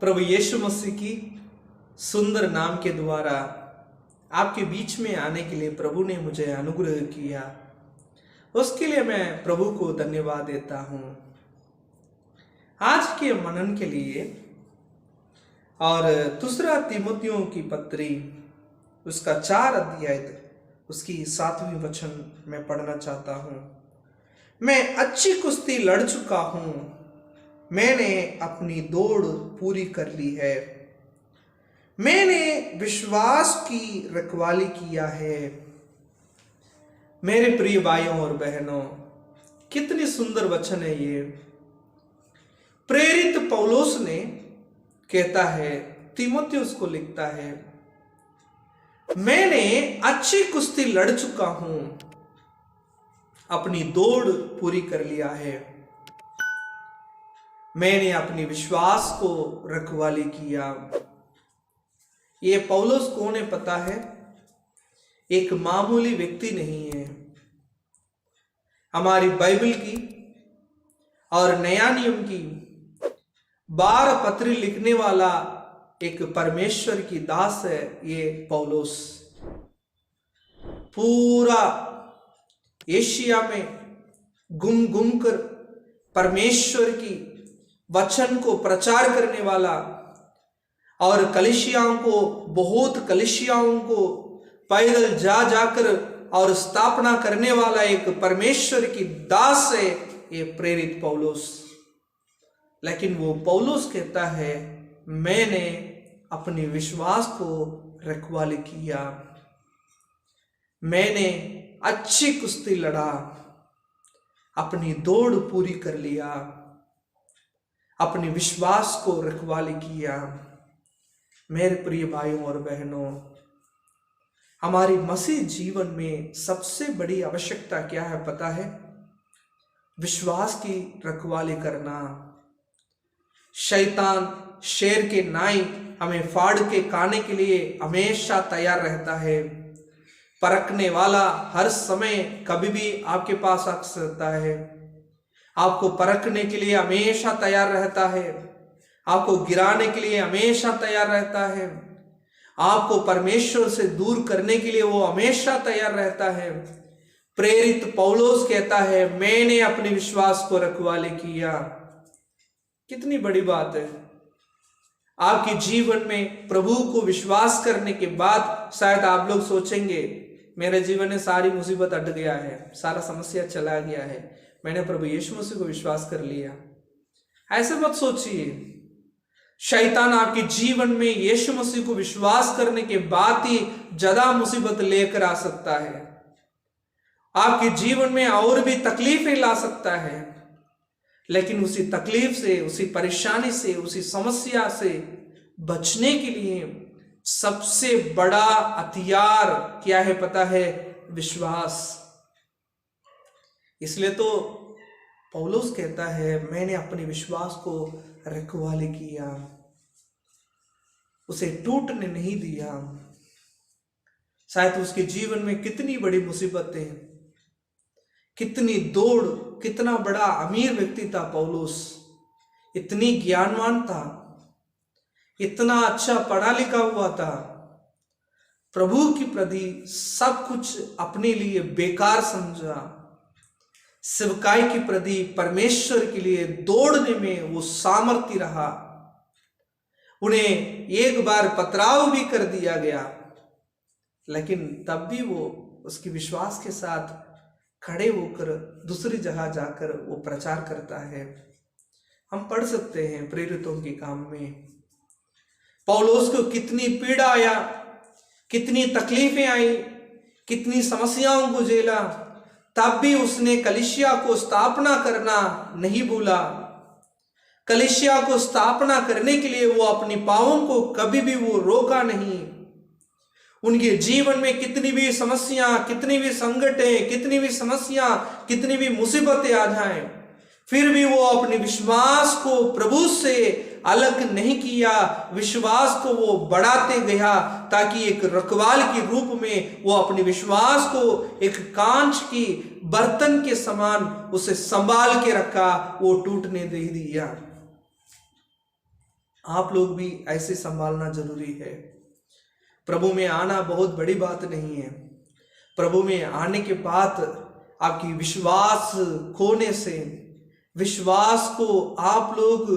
प्रभु यीशु मसीह की सुंदर नाम के द्वारा आपके बीच में आने के लिए प्रभु ने मुझे अनुग्रह किया, उसके लिए मैं प्रभु को धन्यवाद देता हूँ। आज के मनन के लिए और दूसरा तीमुथियों की पत्री उसका 4 अध्याय उसकी 7वीं वचन मैं पढ़ना चाहता हूँ। मैं अच्छी कुश्ती लड़ चुका हूँ, मैंने अपनी दौड़ पूरी कर ली है, मैंने विश्वास की रखवाली किया है। मेरे प्रिय भाइयों और बहनों, कितनी सुंदर वचन है ये। प्रेरित पौलुस ने कहता है, तीमुथियुस को लिखता है, मैंने अच्छी कुश्ती लड़ चुका हूं, अपनी दौड़ पूरी कर लिया है, मैंने अपनी विश्वास को रखवाली किया। ये पौलुस कौन है पता है? एक मामूली व्यक्ति नहीं है। हमारी बाइबल की और नया नियम की 12 पत्री लिखने वाला एक परमेश्वर की दास है ये पौलुस। पूरा एशिया में घूम घूम कर परमेश्वर की वचन को प्रचार करने वाला और बहुत कलीसियाओं को पैदल जा जाकर और स्थापना करने वाला एक परमेश्वर की दास है ये प्रेरित पौलुस। लेकिन वो पौलुस कहता है, मैंने अपने विश्वास को रखवाली किया, मैंने अच्छी कुश्ती लड़ा, अपनी दौड़ पूरी कर लिया, अपने विश्वास को रखवाली किया। मेरे प्रिय भाइयों और बहनों, हमारी मसीह जीवन में सबसे बड़ी आवश्यकता क्या है पता है? विश्वास की रखवाली करना। शैतान शेर के नाई हमें फाड़ के खाने के लिए हमेशा तैयार रहता है। परखने वाला हर समय कभी भी आपके पास आ सकता है, आपको परखने के लिए हमेशा तैयार रहता है, आपको गिराने के लिए हमेशा तैयार रहता है, आपको परमेश्वर से दूर करने के लिए वो हमेशा तैयार रहता है। प्रेरित पौलुस कहता है, मैंने अपने विश्वास को रखवाली किया। कितनी बड़ी बात है। आपके जीवन में प्रभु को विश्वास करने के बाद शायद आप लोग सोचेंगे, मेरे जीवन में सारी मुसीबत अट गया है, सारा समस्या चला गया है, मैंने प्रभु यीशु मसीह को विश्वास कर लिया। ऐसे मत सोचिए। शैतान आपके जीवन में यीशु मसीह को विश्वास करने के बाद ही ज्यादा मुसीबत लेकर आ सकता है, आपके जीवन में और भी तकलीफें ला सकता है। लेकिन उसी तकलीफ से, उसी परेशानी से, उसी समस्या से बचने के लिए सबसे बड़ा हथियार क्या है पता है? विश्वास। इसलिए तो पौलुस कहता है, मैंने अपने विश्वास को रखवाली किया, उसे टूटने नहीं दिया। शायद उसके जीवन में कितनी बड़ी मुसीबतें, कितनी दौड़, कितना बड़ा अमीर व्यक्ति था पौलुस, इतनी ज्ञानवान था, इतना अच्छा पढ़ा लिखा हुआ था, प्रभु के प्रति सब कुछ अपने लिए बेकार समझा, सेवकाई के प्रति परमेश्वर के लिए दौड़ने में वो सामर्थ्य रहा। उन्हें एक बार पथराव भी कर दिया गया, लेकिन तब भी वो उसके विश्वास के साथ खड़े होकर दूसरी जगह जाकर वो प्रचार करता है। हम पढ़ सकते हैं प्रेरितों के काम में पौलुस को कितनी पीड़ा आया, कितनी तकलीफें आई, कितनी समस्याओं को झेला, तब भी उसने कलीसिया को स्थापना करना नहीं भूला। कलीसिया को स्थापना करने के लिए वो अपनी पाँवों को कभी भी वो रोका नहीं। उनके जीवन में कितनी भी समस्या, कितनी भी संकटें, कितनी भी समस्या, कितनी भी मुसीबतें आ जाएं, फिर भी वो अपने विश्वास को प्रभु से अलग नहीं किया, विश्वास को वो बढ़ाते गया, ताकि एक रखवाल के रूप में वो अपने विश्वास को एक कांच की बर्तन के समान उसे संभाल के रखा, वो टूटने नहीं दिया। आप लोग भी ऐसे संभालना जरूरी है। प्रभु में आना बहुत बड़ी बात नहीं है। प्रभु में आने के बाद आपकी विश्वास खोने से, विश्वास को आप लोग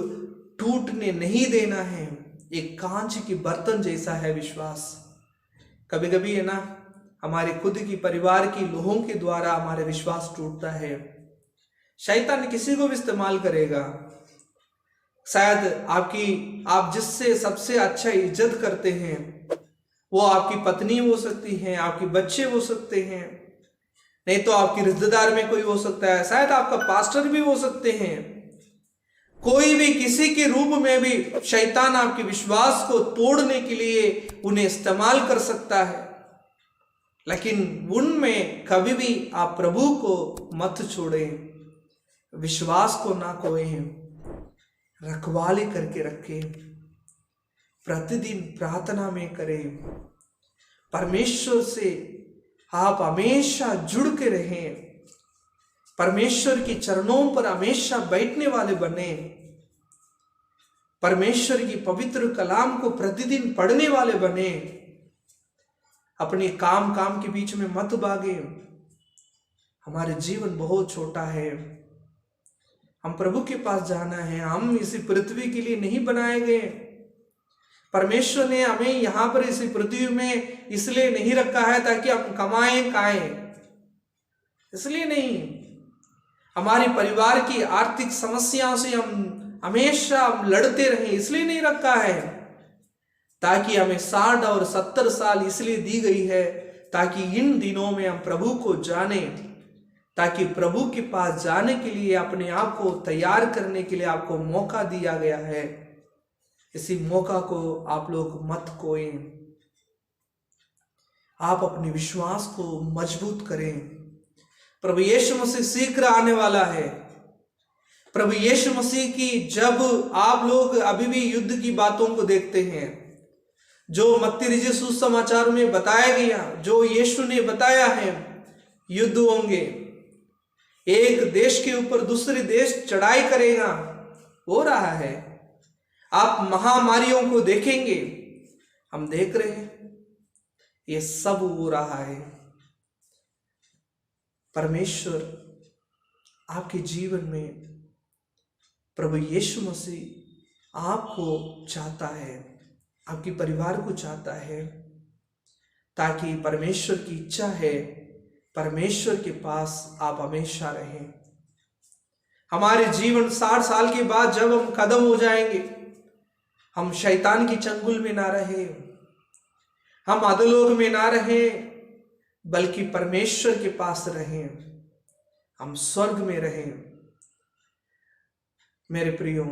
टूटने नहीं देना है। एक कांच की बर्तन जैसा है विश्वास। कभी कभी है ना, हमारे खुद की परिवार की लोगों के द्वारा हमारे विश्वास टूटता है। शैतान किसी को भी इस्तेमाल करेगा। शायद आप जिससे सबसे अच्छा इज्जत करते हैं, वो आपकी पत्नी हो सकती है, आपके बच्चे हो सकते हैं, नहीं तो आपके रिश्तेदार में कोई हो सकता है, शायद आपका पास्टर भी हो सकते हैं। कोई भी किसी के रूप में भी शैतान आपके विश्वास को तोड़ने के लिए उन्हें इस्तेमाल कर सकता है। लेकिन उनमें कभी भी आप प्रभु को मत छोड़ें, विश्वास को ना खोएं, रखवाली करके रखें, प्रतिदिन प्रार्थना में करें, परमेश्वर से आप हमेशा जुड़ के रहें, परमेश्वर के चरणों पर हमेशा बैठने वाले बने, परमेश्वर की पवित्र कलाम को प्रतिदिन पढ़ने वाले बने। अपने काम के बीच में मत भागे। हमारे जीवन बहुत छोटा है, हम प्रभु के पास जाना है। हम इसी पृथ्वी के लिए नहीं बनाए गए। परमेश्वर ने हमें यहां पर इसी पृथ्वी में इसलिए नहीं रखा है ताकि हम कमाएं खाएं, इसलिए नहीं। हमारे परिवार की आर्थिक समस्याओं से हम हमेशा लड़ते रहें, इसलिए नहीं रखा है। ताकि हमें 60 और 70 साल इसलिए दी गई है ताकि इन दिनों में हम प्रभु को जाने, ताकि प्रभु के पास जाने के लिए अपने आप को तैयार करने के लिए आपको मौका दिया गया है। इसी मौका को आप लोग मत खोएं। आप अपने विश्वास को मजबूत करें। प्रभु यीशु मसीह शीघ्र आने वाला है। प्रभु यीशु मसीह की जब आप लोग अभी भी युद्ध की बातों को देखते हैं, जो मत्ती रचित सुसमाचार में बताया गया, जो यीशु ने बताया है, युद्ध होंगे, एक देश के ऊपर दूसरे देश चढ़ाई करेगा, हो रहा है। आप महामारियों को देखेंगे, हम देख रहे हैं, ये सब हो रहा है। परमेश्वर आपके जीवन में, प्रभु यीशु मसीह आपको चाहता है, आपके परिवार को चाहता है, ताकि परमेश्वर की इच्छा है परमेश्वर के पास आप हमेशा रहें। हमारे जीवन 60 साल के बाद जब हम खत्म हो जाएंगे, हम शैतान की चंगुल में ना रहे, हम अधोलोक में ना रहें, बल्कि परमेश्वर के पास रहें, हम स्वर्ग में रहें। मेरे प्रियो,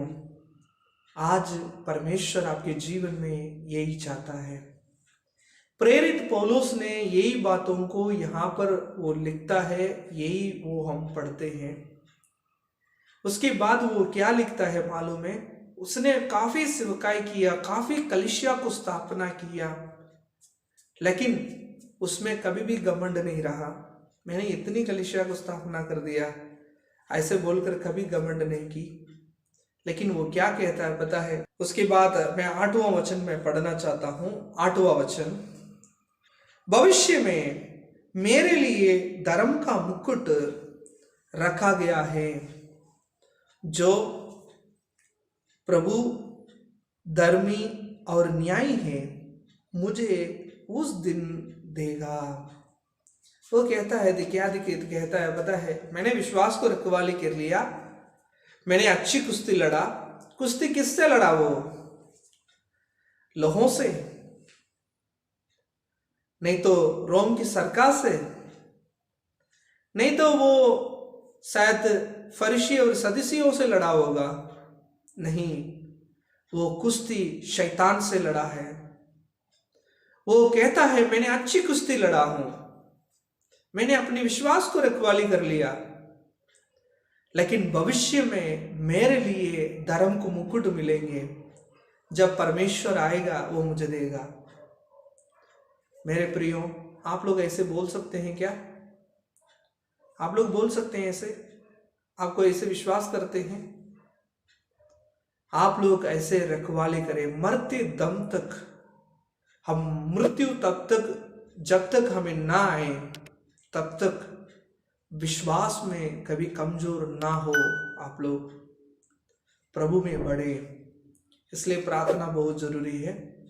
आज परमेश्वर आपके जीवन में यही चाहता है। प्रेरित पौलुस ने यही बातों को यहाँ पर वो लिखता है, यही वो हम पढ़ते हैं। उसके बाद वो क्या लिखता है मालूम है? उसने काफी सेवकाई किया, काफी कलीसिया को स्थापना किया, लेकिन उसमें कभी भी घमंड नहीं रहा। मैंने इतनी कलीसिया को स्थापना कर दिया, ऐसे बोलकर कभी घमंड नहीं की। लेकिन वो क्या कहता है पता है? उसके बाद मैं 8वां वचन में पढ़ना चाहता हूं। 8वां वचन, भविष्य में मेरे लिए धर्म का मुकुट रखा गया है, जो प्रभु धर्मी और न्यायी है, मुझे उस दिन देगा। वो कहता है कहता है पता है, मैंने विश्वास को रखवाली कर लिया, मैंने अच्छी कुश्ती लड़ा। कुश्ती किससे लड़ा? वो लोहों से, नहीं तो रोम की सरकार से, नहीं तो वो शायद फरीसी और सदुसियों से लड़ा होगा। नहीं, वो कुश्ती शैतान से लड़ा है। वो कहता है मैंने अच्छी कुश्ती लड़ा हूं, मैंने अपने विश्वास को रखवाली कर लिया, लेकिन भविष्य में मेरे लिए धर्म को मुकुट मिलेंगे। जब परमेश्वर आएगा वो मुझे देगा। मेरे प्रियो, आप लोग ऐसे बोल सकते हैं क्या? आप लोग बोल सकते हैं ऐसे? आपको ऐसे विश्वास करते हैं? आप लोग ऐसे रखवाले करें मरते दम तक, हम मृत्यु तब तक, जब तक हमें ना आए तब तक विश्वास में कभी कमजोर ना हो। आप लोग प्रभु में बढ़े। इसलिए प्रार्थना बहुत जरूरी है,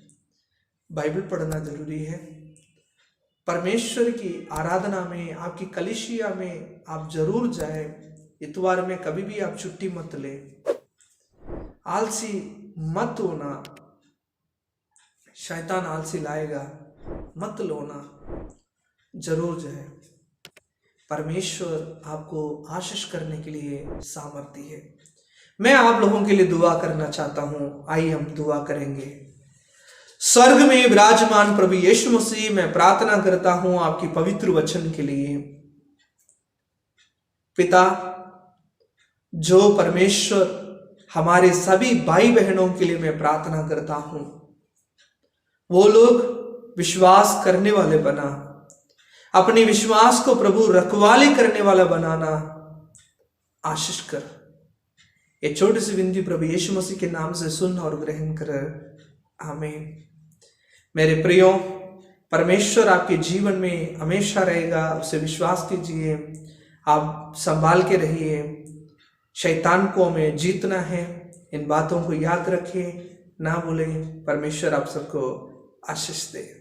बाइबल पढ़ना जरूरी है, परमेश्वर की आराधना में, आपकी कलीसिया में आप जरूर जाए। इतवार में कभी भी आप छुट्टी मत ले, आलसी मत होना, शैतान आलसी लाएगा, मत लोना, जरूर जाए। परमेश्वर आपको आशीष करने के लिए सामर्थ्य है। मैं आप लोगों के लिए दुआ करना चाहता हूं। आइए हम दुआ करेंगे। स्वर्ग में विराजमान प्रभु यीशु मसीह, मैं प्रार्थना करता हूं आपकी पवित्र वचन के लिए। पिता, जो परमेश्वर हमारे सभी भाई बहनों के लिए मैं प्रार्थना करता हूं, वो लोग विश्वास करने वाले बना, अपने विश्वास को प्रभु रखवाले करने वाला बनाना आशीष कर। ये छोटी सी विनती प्रभु यीशु मसीह के नाम से सुन और ग्रहण कर, आमीन। मेरे प्रियो, परमेश्वर आपके जीवन में हमेशा रहेगा, उसे विश्वास कीजिए, आप संभाल के रहिए। शैतान को हमें जीतना है, इन बातों को याद रखें, ना भूलें। परमेश्वर आप सबको आशीष दे।